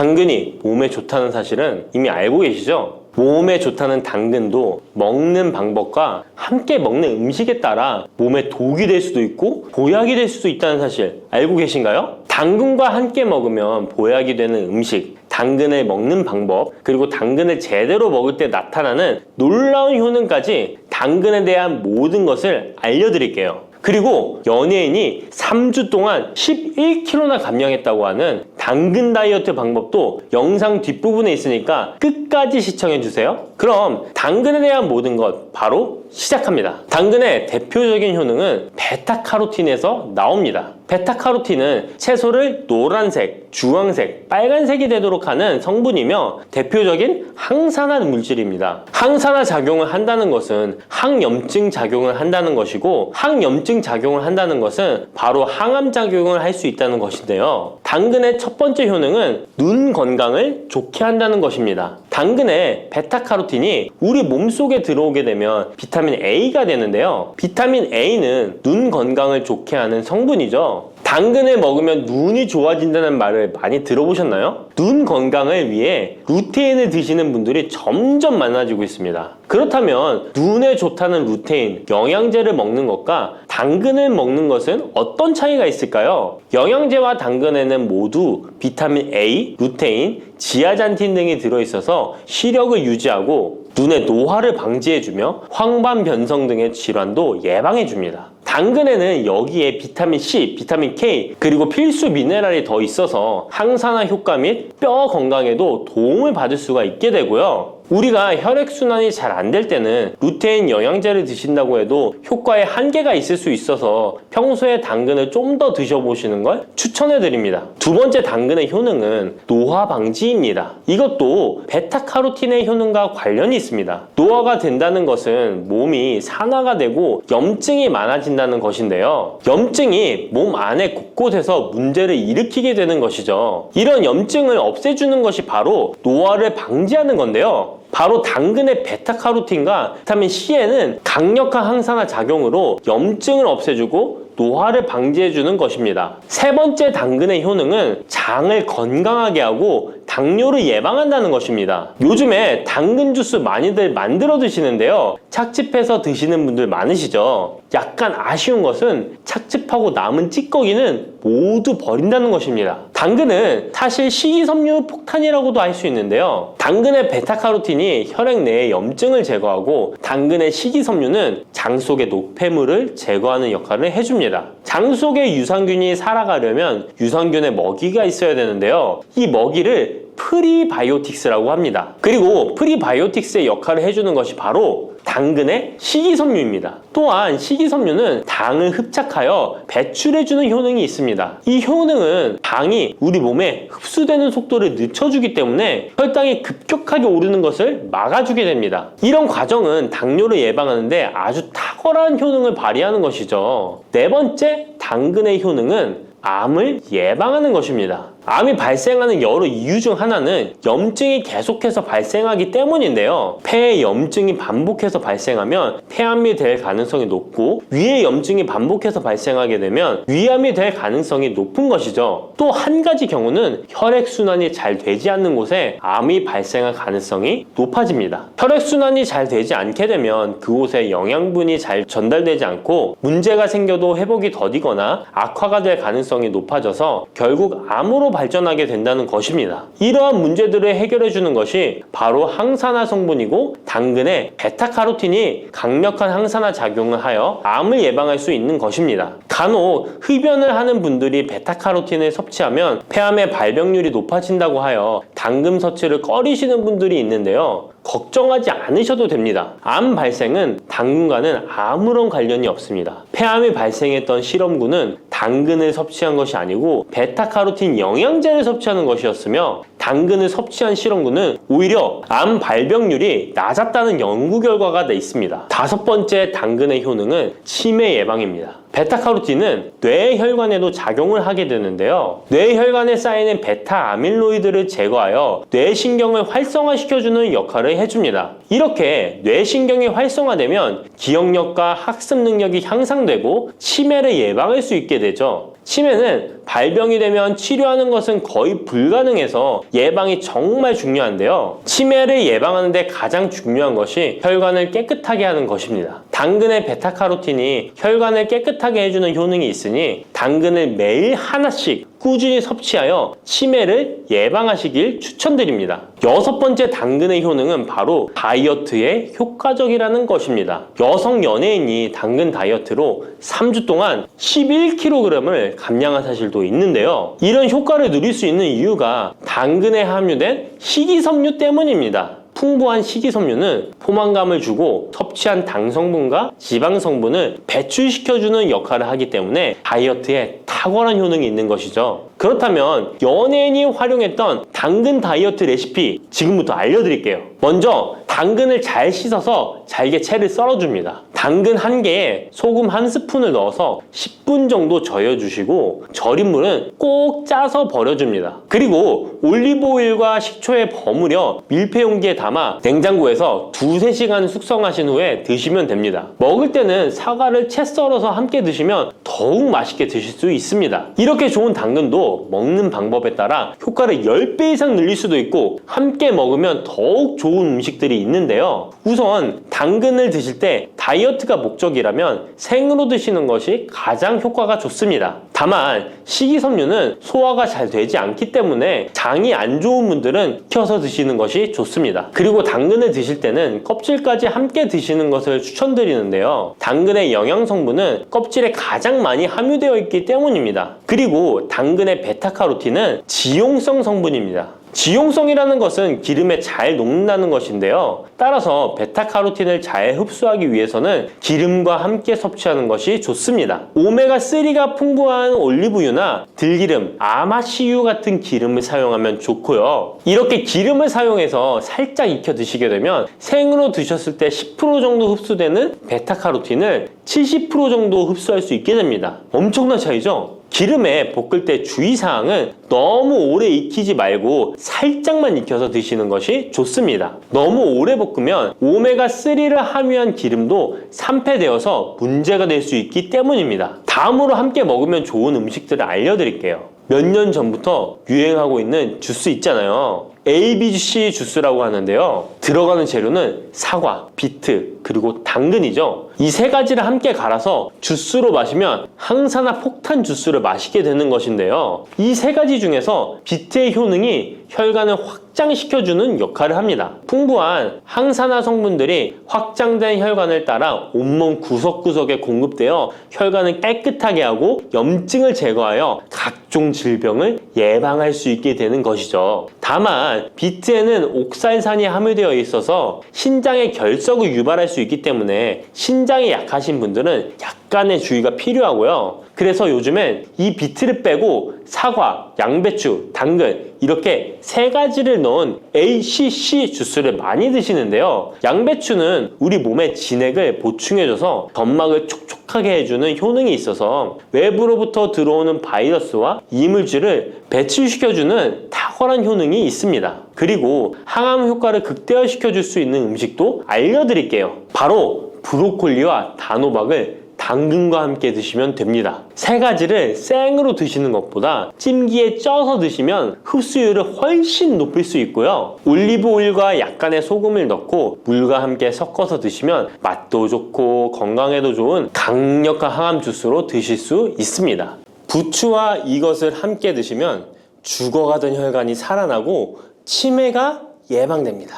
당근이 몸에 좋다는 사실은 이미 알고 계시죠? 몸에 좋다는 당근도 먹는 방법과 함께 먹는 음식에 따라 몸에 독이 될 수도 있고 보약이 될 수도 있다는 사실 알고 계신가요? 당근과 함께 먹으면 보약이 되는 음식, 당근을 먹는 방법, 그리고 당근을 제대로 먹을 때 나타나는 놀라운 효능까지 당근에 대한 모든 것을 알려드릴게요. 그리고 연예인이 3주 동안 11kg나 감량했다고 하는 당근 다이어트 방법도 영상 뒷부분에 있으니까 끝까지 시청해주세요. 그럼 당근에 대한 모든 것 바로 시작합니다. 당근의 대표적인 효능은 베타카로틴에서 나옵니다. 베타카로틴은 채소를 노란색, 주황색, 빨간색이 되도록 하는 성분이며 대표적인 항산화 물질입니다. 항산화 작용을 한다는 것은 항염증 작용을 한다는 것이고 항염증 작용을 한다는 것은 바로 항암 작용을 할 수 있다는 것인데요. 당근의 첫 번째 효능은 눈 건강을 좋게 한다는 것입니다. 당근의 베타카로틴이 우리 몸속에 들어오게 되면 비타민 A가 되는데요. 비타민 A는 눈 건강을 좋게 하는 성분이죠. 당근을 먹으면 눈이 좋아진다는 말을 많이 들어보셨나요? 눈 건강을 위해 루테인을 드시는 분들이 점점 많아지고 있습니다. 그렇다면 눈에 좋다는 루테인, 영양제를 먹는 것과 당근을 먹는 것은 어떤 차이가 있을까요? 영양제와 당근에는 모두 비타민 A, 루테인, 지아잔틴 등이 들어있어서 시력을 유지하고 눈의 노화를 방지해주며 황반 변성 등의 질환도 예방해줍니다. 당근에는 여기에 비타민 C, 비타민 K, 그리고 필수 미네랄이 더 있어서 항산화 효과 및 뼈 건강에도 도움을 받을 수가 있게 되고요. 우리가 혈액순환이 잘 안 될 때는 루테인 영양제를 드신다고 해도 효과에 한계가 있을 수 있어서 평소에 당근을 좀 더 드셔보시는 걸 추천해드립니다. 두 번째 당근의 효능은 노화 방지입니다. 이것도 베타카로틴의 효능과 관련이 있습니다. 노화가 된다는 것은 몸이 산화가 되고 염증이 많아진다는 것인데요. 염증이 몸 안에 곳곳에서 문제를 일으키게 되는 것이죠. 이런 염증을 없애주는 것이 바로 노화를 방지하는 건데요. 바로 당근의 베타카로틴과 비타민 C에는 강력한 항산화 작용으로 염증을 없애주고 노화를 방지해주는 것입니다. 세 번째 당근의 효능은 장을 건강하게 하고 당뇨를 예방한다는 것입니다. 요즘에 당근 주스 많이들 만들어 드시는데요. 착즙해서 드시는 분들 많으시죠? 약간 아쉬운 것은 착즙하고 남은 찌꺼기는 모두 버린다는 것입니다. 당근은 사실 식이섬유 폭탄이라고도 할 수 있는데요. 당근의 베타카로틴이 혈액 내의 염증을 제거하고 당근의 식이섬유는 장 속의 노폐물을 제거하는 역할을 해줍니다. 장 속의 유산균이 살아가려면 유산균의 먹이가 있어야 되는데요. 이 먹이를 프리바이오틱스라고 합니다. 그리고 프리바이오틱스의 역할을 해주는 것이 바로 당근의 식이섬유입니다. 또한 식이섬유는 당을 흡착하여 배출해주는 효능이 있습니다. 이 효능은 당이 우리 몸에 흡수되는 속도를 늦춰주기 때문에 혈당이 급격하게 오르는 것을 막아주게 됩니다. 이런 과정은 당뇨를 예방하는데 아주 탁월한 효능을 발휘하는 것이죠. 네 번째 당근의 효능은 암을 예방하는 것입니다. 암이 발생하는 여러 이유 중 하나는 염증이 계속해서 발생하기 때문인데요. 폐에 염증이 반복해서 발생하면 폐암이 될 가능성이 높고 위에 염증이 반복해서 발생하게 되면 위암이 될 가능성이 높은 것이죠. 또 한 가지 경우는 혈액순환이 잘 되지 않는 곳에 암이 발생할 가능성이 높아집니다. 혈액순환이 잘 되지 않게 되면 그곳에 영양분이 잘 전달되지 않고 문제가 생겨도 회복이 더디거나 악화가 될 가능성이 높아져서 결국 암으로 발전하게 된다는 것입니다. 이러한 문제들을 해결해주는 것이 바로 항산화 성분이고 당근의 베타카로틴이 강력한 항산화 작용을 하여 암을 예방할 수 있는 것입니다. 간혹 흡연을 하는 분들이 베타카로틴을 섭취하면 폐암의 발병률이 높아진다고 하여 당근 섭취를 꺼리시는 분들이 있는데요. 걱정하지 않으셔도 됩니다. 암 발생은 당근과는 아무런 관련이 없습니다. 폐암이 발생했던 실험군은 당근을 섭취한 것이 아니고 베타카로틴 영양제를 섭취하는 것이었으며 당근을 섭취한 실험군은 오히려 암 발병률이 낮았다는 연구 결과가 있습니다. 다섯 번째 당근의 효능은 치매 예방입니다. 베타카로틴은 뇌혈관에도 작용을 하게 되는데요. 뇌혈관에 쌓이는 베타 아밀로이드를 제거하여 뇌신경을 활성화시켜주는 역할을 해줍니다. 이렇게 뇌신경이 활성화되면 기억력과 학습 능력이 향상되고 치매를 예방할 수 있게 되죠. 치매는 발병이 되면 치료하는 것은 거의 불가능해서 예방이 정말 중요한데요. 치매를 예방하는 데 가장 중요한 것이 혈관을 깨끗하게 하는 것입니다. 당근의 베타카로틴이 혈관을 깨끗하게 해주는 효능이 있으니 당근을 매일 하나씩 꾸준히 섭취하여 치매를 예방하시길 추천드립니다. 6번째 당근의 효능은 바로 다이어트에 효과적이라는 것입니다. 여성 연예인이 당근 다이어트로 3주 동안 11kg을 감량한 사실도 있는데요. 이런 효과를 누릴 수 있는 이유가 당근에 함유된 식이섬유 때문입니다. 풍부한 식이섬유는 포만감을 주고 섭취한 당 성분과 지방 성분을 배출시켜주는 역할을 하기 때문에 다이어트에 탁월한 효능이 있는 것이죠. 그렇다면 연예인이 활용했던 당근 다이어트 레시피 지금부터 알려드릴게요. 먼저 당근을 잘 씻어서 잘게 채를 썰어줍니다. 당근 1개에 소금 1스푼을 넣어서 10분 정도 저어주시고 절인 물은 꼭 짜서 버려줍니다. 그리고 올리브오일과 식초에 버무려 밀폐 용기에 담아 냉장고에서 2~3시간 숙성하신 후에 드시면 됩니다. 먹을 때는 사과를 채 썰어서 함께 드시면 더욱 맛있게 드실 수 있습니다. 이렇게 좋은 당근도 먹는 방법에 따라 효과를 10배 이상 늘릴 수도 있고 함께 먹으면 더욱 좋은 음식들이 있는데요. 우선 당근을 드실 때 다이어트가 목적이라면 생으로 드시는 것이 가장 효과가 좋습니다. 다만 식이섬유는 소화가 잘 되지 않기 때문에 장이 안 좋은 분들은 익혀서 드시는 것이 좋습니다. 그리고 당근을 드실 때는 껍질까지 함께 드시는 것을 추천드리는데요. 당근의 영양 성분은 껍질에 가장 많이 함유되어 있기 때문입니다. 그리고 당근의 베타카로틴은 지용성 성분입니다. 지용성이라는 것은 기름에 잘 녹는다는 것인데요. 따라서 베타카로틴을 잘 흡수하기 위해서는 기름과 함께 섭취하는 것이 좋습니다. 오메가3가 풍부한 올리브유나 들기름, 아마씨유 같은 기름을 사용하면 좋고요. 이렇게 기름을 사용해서 살짝 익혀 드시게 되면 생으로 드셨을 때 10% 정도 흡수되는 베타카로틴을 70% 정도 흡수할 수 있게 됩니다. 엄청난 차이죠? 기름에 볶을 때 주의사항은 너무 오래 익히지 말고 살짝만 익혀서 드시는 것이 좋습니다. 너무 오래 볶으면 오메가3를 함유한 기름도 산패되어서 문제가 될 수 있기 때문입니다. 다음으로 함께 먹으면 좋은 음식들을 알려드릴게요. 몇 년 전부터 유행하고 있는 주스 있잖아요. ABC 주스라고 하는데요. 들어가는 재료는 사과, 비트, 그리고 당근이죠. 이 3가지를 함께 갈아서 주스로 마시면 항산화 폭탄 주스를 마시게 되는 것인데요. 이 3가지 중에서 비트의 효능이 혈관을 확장시켜주는 역할을 합니다. 풍부한 항산화 성분들이 확장된 혈관을 따라 온몸 구석구석에 공급되어 혈관을 깨끗하게 하고 염증을 제거하여 각종 질병을 예방할 수 있게 되는 것이죠. 다만 비트에는 옥살산이 함유되어 있어서 신장의 결석을 유발할 수 있기 때문에 신장이 약하신 분들은 약간의 주의가 필요하고요. 그래서 요즘엔 이 비트를 빼고 사과, 양배추, 당근 이렇게 3가지를 넣은 ACC 주스를 많이 드시는데요. 양배추는 우리 몸의 진액을 보충해줘서 점막을 촉촉하게 해주는 효능이 있어서 외부로부터 들어오는 바이러스와 이물질을 배출시켜주는 탁월한 효능이 있습니다. 그리고 항암 효과를 극대화시켜줄 수 있는 음식도 알려드릴게요. 바로 브로콜리와 단호박을 당근과 함께 드시면 됩니다. 3가지를 생으로 드시는 것보다 찜기에 쪄서 드시면 흡수율을 훨씬 높일 수 있고요. 올리브 오일과 약간의 소금을 넣고 물과 함께 섞어서 드시면 맛도 좋고 건강에도 좋은 강력한 항암 주스로 드실 수 있습니다. 부추와 이것을 함께 드시면 죽어가던 혈관이 살아나고 치매가 예방됩니다.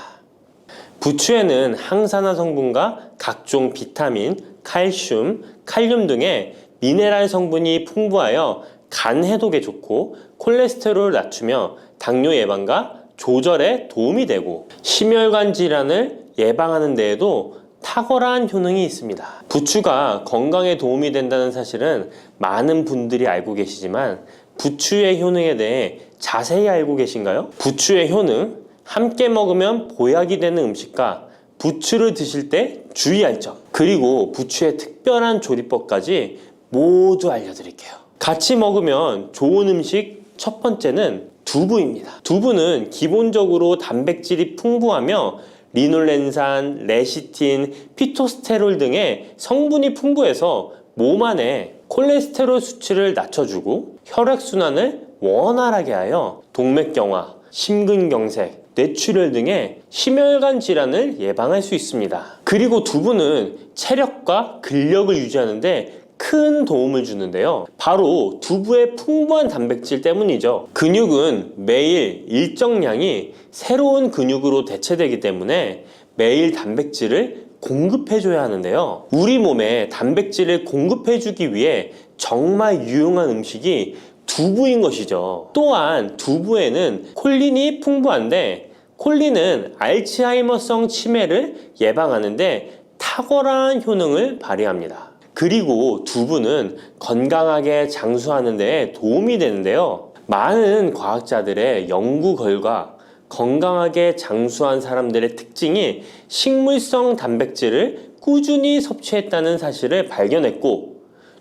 부추에는 항산화 성분과 각종 비타민, 칼슘, 칼륨 등의 미네랄 성분이 풍부하여 간 해독에 좋고 콜레스테롤을 낮추며 당뇨 예방과 조절에 도움이 되고 심혈관 질환을 예방하는 데에도 탁월한 효능이 있습니다. 부추가 건강에 도움이 된다는 사실은 많은 분들이 알고 계시지만 부추의 효능에 대해 자세히 알고 계신가요? 부추의 효능, 함께 먹으면 보약이 되는 음식과 부추를 드실 때 주의할 점, 그리고 부추의 특별한 조리법까지 모두 알려드릴게요. 같이 먹으면 좋은 음식 첫 번째는 두부입니다. 두부는 기본적으로 단백질이 풍부하며 리놀렌산, 레시틴, 피토스테롤 등의 성분이 풍부해서 몸 안에 콜레스테롤 수치를 낮춰주고 혈액순환을 원활하게 하여 동맥경화, 심근경색, 뇌출혈 등의 심혈관 질환을 예방할 수 있습니다. 그리고 두부는 체력과 근력을 유지하는 데 큰 도움을 주는데요. 바로 두부의 풍부한 단백질 때문이죠. 근육은 매일 일정량이 새로운 근육으로 대체되기 때문에 매일 단백질을 공급해줘야 하는데요. 우리 몸에 단백질을 공급해주기 위해 정말 유용한 음식이 두부인 것이죠. 또한 두부에는 콜린이 풍부한데 콜린은 알츠하이머성 치매를 예방하는데 탁월한 효능을 발휘합니다. 그리고 두부는 건강하게 장수하는 데 도움이 되는데요. 많은 과학자들의 연구 결과 건강하게 장수한 사람들의 특징이 식물성 단백질을 꾸준히 섭취했다는 사실을 발견했고,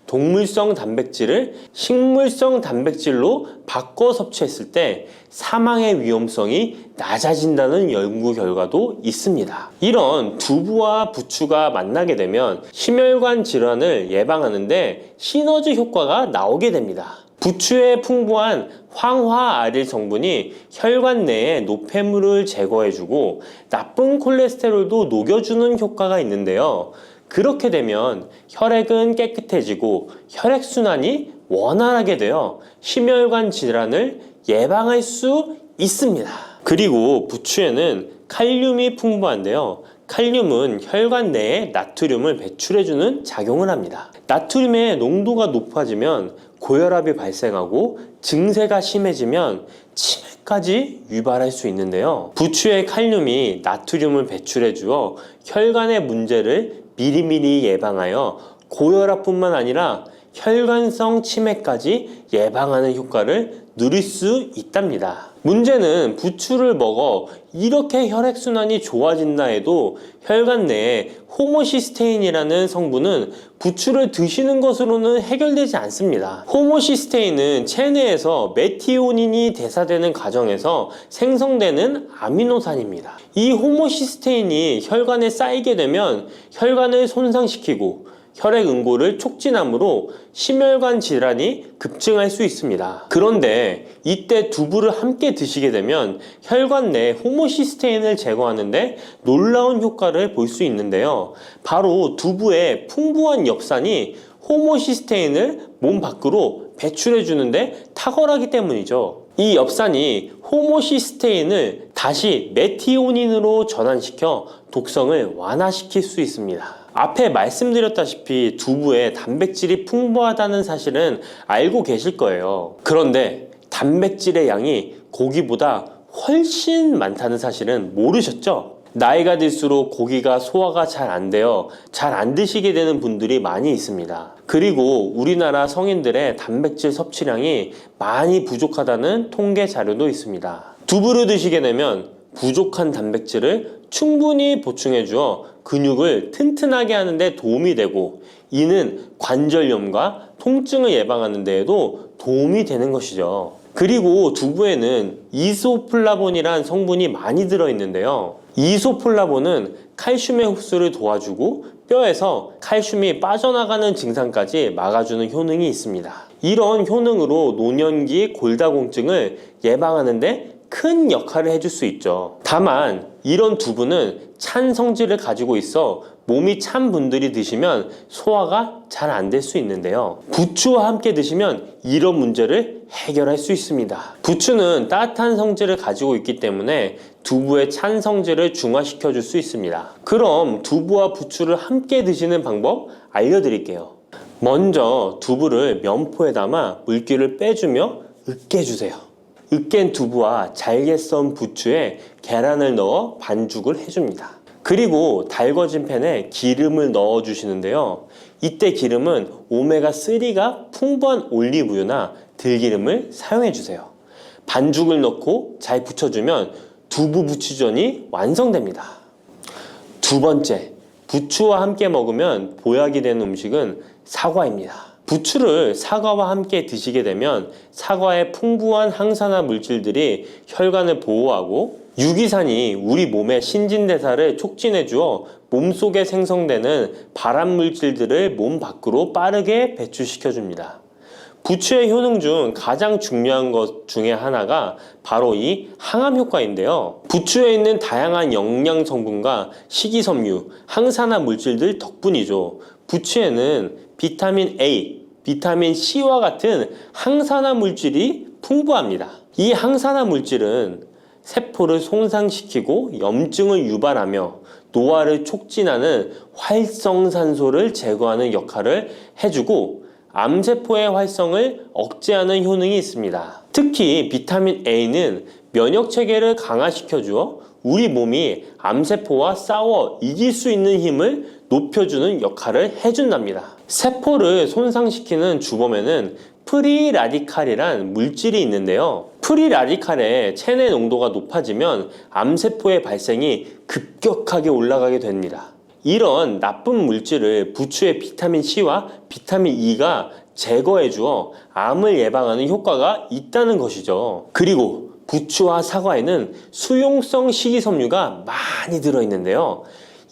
동물성 단백질을 식물성 단백질로 바꿔 섭취했을 때 사망의 위험성이 낮아진다는 연구 결과도 있습니다. 이런 두부와 부추가 만나게 되면 심혈관 질환을 예방하는데 시너지 효과가 나오게 됩니다. 부추의 풍부한 황화아릴 성분이 혈관 내의 노폐물을 제거해주고 나쁜 콜레스테롤도 녹여주는 효과가 있는데요. 그렇게 되면 혈액은 깨끗해지고 혈액순환이 원활하게 되어 심혈관 질환을 예방할 수 있습니다. 그리고 부추에는 칼륨이 풍부한데요. 칼륨은 혈관 내에 나트륨을 배출해주는 작용을 합니다. 나트륨의 농도가 높아지면 고혈압이 발생하고 증세가 심해지면 치매까지 유발할 수 있는데요. 부추의 칼륨이 나트륨을 배출해 주어 혈관의 문제를 미리미리 예방하여 고혈압뿐만 아니라 혈관성 치매까지 예방하는 효과를 누릴 수 있답니다. 문제는 부추를 먹어 이렇게 혈액순환이 좋아진다 해도 혈관 내에 호모시스테인이라는 성분은 부추를 드시는 것으로는 해결되지 않습니다. 호모시스테인은 체내에서 메티오닌이 대사되는 과정에서 생성되는 아미노산입니다. 이 호모시스테인이 혈관에 쌓이게 되면 혈관을 손상시키고 혈액 응고를 촉진하므로 심혈관 질환이 급증할 수 있습니다. 그런데 이때 두부를 함께 드시게 되면 혈관 내 호모시스테인을 제거하는데 놀라운 효과를 볼 수 있는데요. 바로 두부의 풍부한 엽산이 호모시스테인을 몸 밖으로 배출해 주는데 탁월하기 때문이죠. 이 엽산이 호모시스테인을 다시 메티오닌으로 전환시켜 독성을 완화시킬 수 있습니다. 앞에 말씀드렸다시피 두부에 단백질이 풍부하다는 사실은 알고 계실 거예요. 그런데 단백질의 양이 고기보다 훨씬 많다는 사실은 모르셨죠? 나이가 들수록 고기가 소화가 잘 안 되어 잘 안 드시게 되는 분들이 많이 있습니다. 그리고 우리나라 성인들의 단백질 섭취량이 많이 부족하다는 통계 자료도 있습니다. 두부를 드시게 되면 부족한 단백질을 충분히 보충해 주어 근육을 튼튼하게 하는 데 도움이 되고, 이는 관절염과 통증을 예방하는 데에도 도움이 되는 것이죠. 그리고 두부에는 이소플라본이란 성분이 많이 들어있는데요. 이소플라본은 칼슘의 흡수를 도와주고 뼈에서 칼슘이 빠져나가는 증상까지 막아주는 효능이 있습니다. 이런 효능으로 노년기 골다공증을 예방하는 데 큰 역할을 해줄 수 있죠. 다만 이런 두부는 찬 성질을 가지고 있어 몸이 찬 분들이 드시면 소화가 잘 안 될 수 있는데요. 부추와 함께 드시면 이런 문제를 해결할 수 있습니다. 부추는 따뜻한 성질을 가지고 있기 때문에 두부의 찬 성질을 중화시켜 줄 수 있습니다. 그럼 두부와 부추를 함께 드시는 방법 알려드릴게요. 먼저 두부를 면포에 담아 물기를 빼주며 으깨주세요. 으깬 두부와 잘게 썬 부추에 계란을 넣어 반죽을 해줍니다. 그리고 달궈진 팬에 기름을 넣어 주시는데요. 이때 기름은 오메가3가 풍부한 올리브유나 들기름을 사용해 주세요. 반죽을 넣고 잘 붙여주면 두부 부추전이 완성됩니다. 두 번째, 부추와 함께 먹으면 보약이 되는 음식은 사과입니다. 부추를 사과와 함께 드시게 되면 사과의 풍부한 항산화 물질들이 혈관을 보호하고 유기산이 우리 몸의 신진대사를 촉진해 주어 몸속에 생성되는 발암 물질들을 몸 밖으로 빠르게 배출시켜 줍니다. 부추의 효능 중 가장 중요한 것 중에 하나가 바로 이 항암 효과인데요. 부추에 있는 다양한 영양 성분과 식이섬유, 항산화 물질들 덕분이죠. 부추에는 비타민 A, 비타민 C와 같은 항산화 물질이 풍부합니다. 이 항산화 물질은 세포를 손상시키고 염증을 유발하며 노화를 촉진하는 활성산소를 제거하는 역할을 해주고 암세포의 활성을 억제하는 효능이 있습니다. 특히 비타민 A는 면역체계를 강화시켜주어 우리 몸이 암세포와 싸워 이길 수 있는 힘을 높여주는 역할을 해준답니다. 세포를 손상시키는 주범에는 프리라디칼이란 물질이 있는데요. 프리라디칼의 체내 농도가 높아지면 암세포의 발생이 급격하게 올라가게 됩니다. 이런 나쁜 물질을 부추의 비타민 C와 비타민 E가 제거해 주어 암을 예방하는 효과가 있다는 것이죠. 그리고 부추와 사과에는 수용성 식이섬유가 많이 들어있는데요.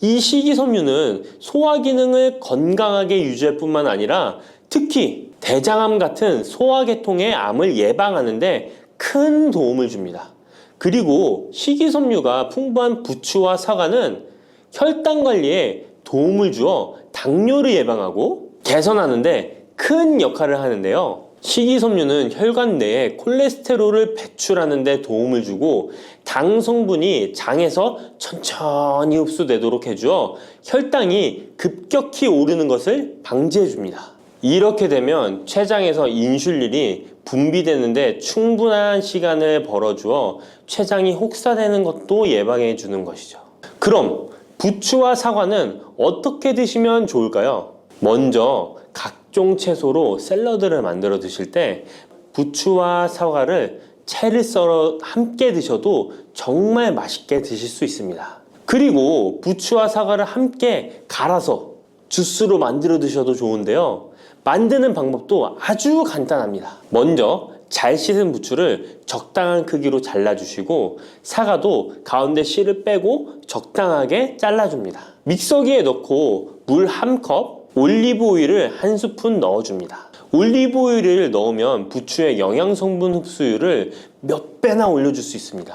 이 식이섬유는 소화 기능을 건강하게 유지할 뿐만 아니라 특히 대장암 같은 소화계통의 암을 예방하는 데 큰 도움을 줍니다. 그리고 식이섬유가 풍부한 부추와 사과는 혈당 관리에 도움을 주어 당뇨를 예방하고 개선하는데 큰 역할을 하는데요. 식이섬유는 혈관 내에 콜레스테롤을 배출하는 데 도움을 주고 당 성분이 장에서 천천히 흡수되도록 해주어 혈당이 급격히 오르는 것을 방지해 줍니다. 이렇게 되면 췌장에서 인슐린이 분비되는데 충분한 시간을 벌어주어 췌장이 혹사되는 것도 예방해 주는 것이죠. 그럼 부추와 사과는 어떻게 드시면 좋을까요? 먼저 각종 채소로 샐러드를 만들어 드실 때 부추와 사과를 채를 썰어 함께 드셔도 정말 맛있게 드실 수 있습니다. 그리고 부추와 사과를 함께 갈아서 주스로 만들어 드셔도 좋은데요. 만드는 방법도 아주 간단합니다. 먼저 잘 씻은 부추를 적당한 크기로 잘라주시고 사과도 가운데 씨를 빼고 적당하게 잘라줍니다. 믹서기에 넣고 물 1컵, 올리브 오일을 1스푼 넣어줍니다. 올리브 오일을 넣으면 부추의 영양 성분 흡수율을 몇 배나 올려줄 수 있습니다.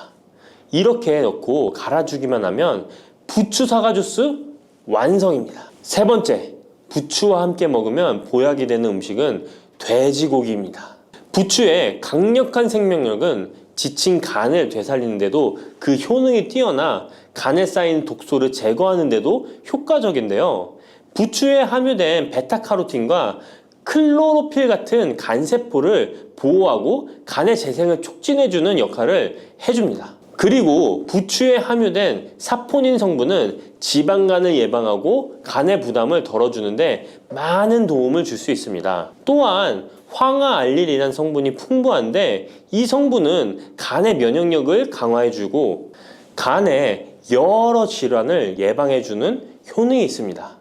이렇게 넣고 갈아주기만 하면 부추 사과 주스 완성입니다. 세 번째, 부추와 함께 먹으면 보약이 되는 음식은 돼지고기입니다. 부추의 강력한 생명력은 지친 간을 되살리는데도 그 효능이 뛰어나 간에 쌓인 독소를 제거하는데도 효과적인데요. 부추에 함유된 베타카로틴과 클로로필 같은 간세포를 보호하고 간의 재생을 촉진해주는 역할을 해줍니다. 그리고 부추에 함유된 사포닌 성분은 지방간을 예방하고 간의 부담을 덜어주는데 많은 도움을 줄 수 있습니다. 또한 황화알릴이라는 성분이 풍부한데 이 성분은 간의 면역력을 강화해주고 간의 여러 질환을 예방해주는 효능이 있습니다.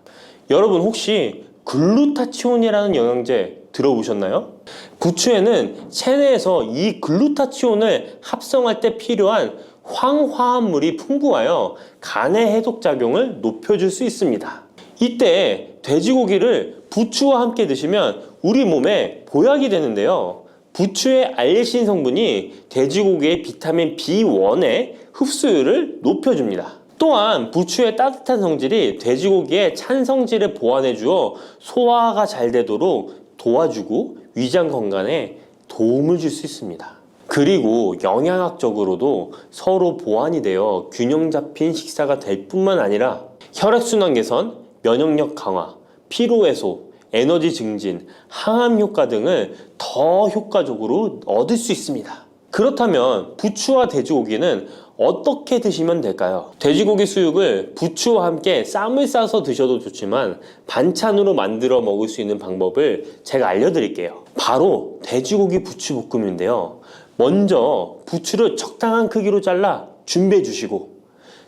여러분 혹시 글루타치온이라는 영양제 들어보셨나요? 부추에는 체내에서 이 글루타치온을 합성할 때 필요한 황화합물이 풍부하여 간의 해독작용을 높여줄 수 있습니다. 이때 돼지고기를 부추와 함께 드시면 우리 몸에 보약이 되는데요. 부추의 알레신 성분이 돼지고기의 비타민 B1의 흡수율을 높여줍니다. 또한 부추의 따뜻한 성질이 돼지고기의 찬 성질을 보완해 주어 소화가 잘 되도록 도와주고 위장 건강에 도움을 줄 수 있습니다. 그리고 영양학적으로도 서로 보완이 되어 균형 잡힌 식사가 될 뿐만 아니라 혈액순환 개선, 면역력 강화, 피로 해소, 에너지 증진, 항암 효과 등을 더 효과적으로 얻을 수 있습니다. 그렇다면 부추와 돼지고기는 어떻게 드시면 될까요? 돼지고기 수육을 부추와 함께 쌈을 싸서 드셔도 좋지만 반찬으로 만들어 먹을 수 있는 방법을 제가 알려드릴게요. 바로 돼지고기 부추볶음인데요. 먼저 부추를 적당한 크기로 잘라 준비해 주시고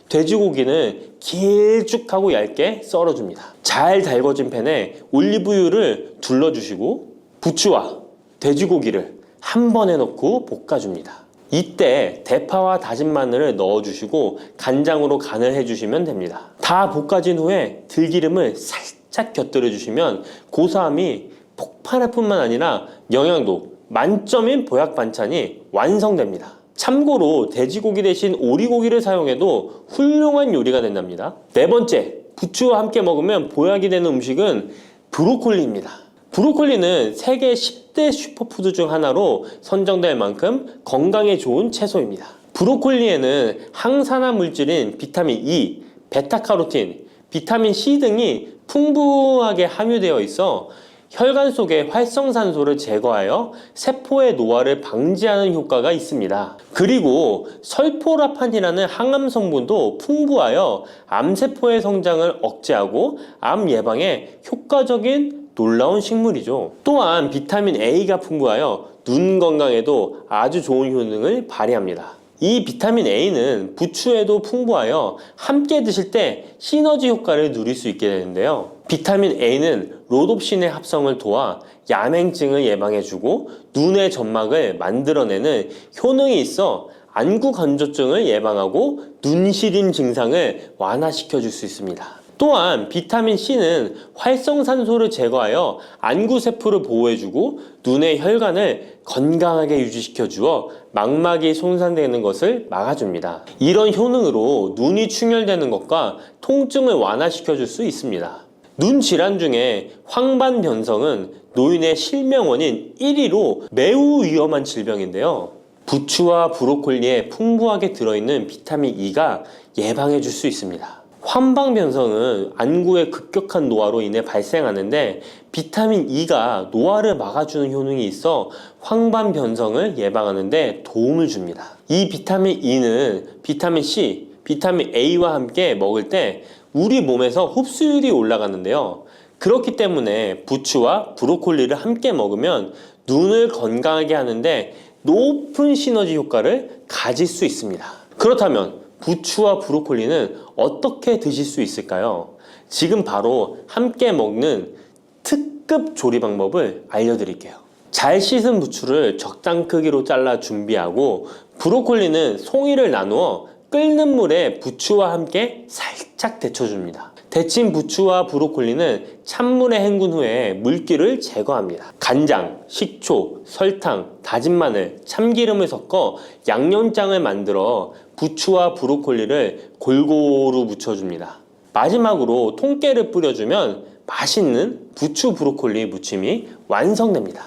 돼지고기는 길쭉하고 얇게 썰어줍니다. 잘 달궈진 팬에 올리브유를 둘러주시고 부추와 돼지고기를 한 번에 넣고 볶아줍니다. 이때 대파와 다진 마늘을 넣어주시고 간장으로 간을 해주시면 됩니다. 다 볶아진 후에 들기름을 살짝 곁들여 주시면 고소함이 폭발할 뿐만 아니라 영양도 만점인 보약 반찬이 완성됩니다. 참고로 돼지고기 대신 오리고기를 사용해도 훌륭한 요리가 된답니다. 네 번째, 부추와 함께 먹으면 보약이 되는 음식은 브로콜리입니다. 브로콜리는 세계 10대 슈퍼푸드 중 하나로 선정될 만큼 건강에 좋은 채소입니다. 브로콜리에는 항산화 물질인 비타민 E, 베타카로틴, 비타민 C 등이 풍부하게 함유되어 있어 혈관 속의 활성산소를 제거하여 세포의 노화를 방지하는 효과가 있습니다. 그리고 설포라판이라는 항암 성분도 풍부하여 암세포의 성장을 억제하고 암 예방에 효과적인 놀라운 식물이죠. 또한 비타민 A가 풍부하여 눈 건강에도 아주 좋은 효능을 발휘합니다. 이 비타민 A는 부추에도 풍부하여 함께 드실 때 시너지 효과를 누릴 수 있게 되는데요. 비타민 A는 로놉신의 합성을 도와 야맹증을 예방해주고 눈의 점막을 만들어내는 효능이 있어 안구 건조증을 예방하고 눈시림 증상을 완화시켜줄 수 있습니다. 또한 비타민 C는 활성산소를 제거하여 안구세포를 보호해주고 눈의 혈관을 건강하게 유지시켜주어 망막이 손상되는 것을 막아줍니다. 이런 효능으로 눈이 충혈되는 것과 통증을 완화시켜줄 수 있습니다. 눈 질환 중에 황반변성은 노인의 실명원인 1위로 매우 위험한 질병인데요. 부추와 브로콜리에 풍부하게 들어있는 비타민 E가 예방해 줄 수 있습니다. 황반변성은 안구의 급격한 노화로 인해 발생하는데 비타민 E가 노화를 막아주는 효능이 있어 황반변성을 예방하는 데 도움을 줍니다. 이 비타민 E는 비타민 C, 비타민 A와 함께 먹을 때 우리 몸에서 흡수율이 올라가는데요. 그렇기 때문에 부추와 브로콜리를 함께 먹으면 눈을 건강하게 하는데 높은 시너지 효과를 가질 수 있습니다. 그렇다면 부추와 브로콜리는 어떻게 드실 수 있을까요? 지금 바로 함께 먹는 특급 조리 방법을 알려드릴게요. 잘 씻은 부추를 적당 크기로 잘라 준비하고 브로콜리는 송이를 나누어 끓는 물에 부추와 함께 살짝 데쳐줍니다. 데친 부추와 브로콜리는 찬물에 헹군 후에 물기를 제거합니다. 간장, 식초, 설탕, 다진 마늘, 참기름을 섞어 양념장을 만들어 부추와 브로콜리를 골고루 묻혀줍니다. 마지막으로 통깨를 뿌려주면 맛있는 부추 브로콜리 무침이 완성됩니다.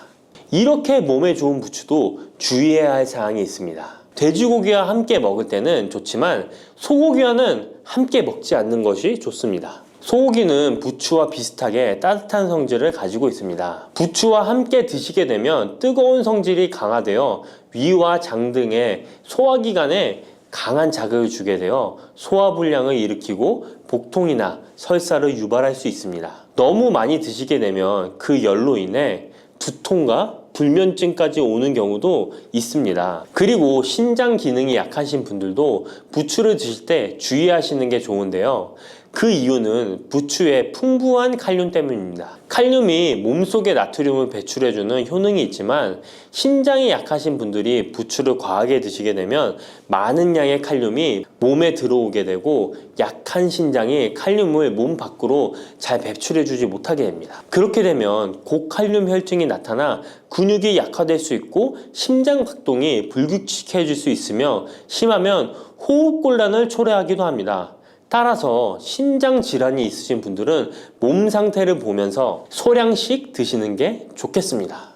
이렇게 몸에 좋은 부추도 주의해야 할 사항이 있습니다. 돼지고기와 함께 먹을 때는 좋지만 소고기와는 함께 먹지 않는 것이 좋습니다. 소고기는 부추와 비슷하게 따뜻한 성질을 가지고 있습니다. 부추와 함께 드시게 되면 뜨거운 성질이 강화되어 위와 장 등의 소화기관에 강한 자극을 주게 되어 소화불량을 일으키고 복통이나 설사를 유발할 수 있습니다. 너무 많이 드시게 되면 그 열로 인해 두통과 불면증까지 오는 경우도 있습니다. 그리고 신장 기능이 약하신 분들도 부추를 드실 때 주의하시는 게 좋은데요. 그 이유는 부추의 풍부한 칼륨 때문입니다. 칼륨이 몸속에 나트륨을 배출해주는 효능이 있지만 신장이 약하신 분들이 부추를 과하게 드시게 되면 많은 양의 칼륨이 몸에 들어오게 되고 약한 신장이 칼륨을 몸 밖으로 잘 배출해주지 못하게 됩니다. 그렇게 되면 고칼륨 혈증이 나타나 근육이 약화될 수 있고 심장 박동이 불규칙해질 수 있으며 심하면 호흡곤란을 초래하기도 합니다. 따라서 신장 질환이 있으신 분들은 몸 상태를 보면서 소량씩 드시는 게 좋겠습니다.